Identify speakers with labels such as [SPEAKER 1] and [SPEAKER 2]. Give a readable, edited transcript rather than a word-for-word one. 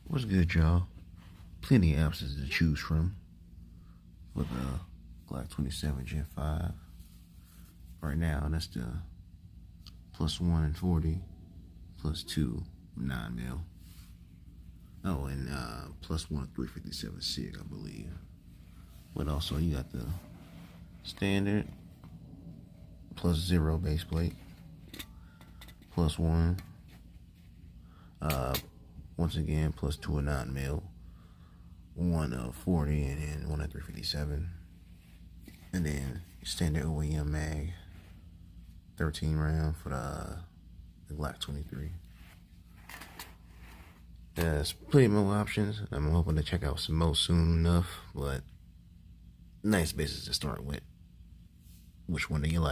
[SPEAKER 1] What's good, y'all? Plenty of options to choose from for the Glock 27 Gen 5. Right now, that's the +1 and 40, +2 9mm. Oh, and +1 357 SIG, I believe. But also, you got the standard +0 base plate, +1. Once again, +2 of 9mm, 1 of 40, and then 1 of 357. And then standard OEM mag, 13 round for the Glock 23. There's plenty more options. I'm hoping to check out some more soon enough, but nice bases to start with. Which one do you like?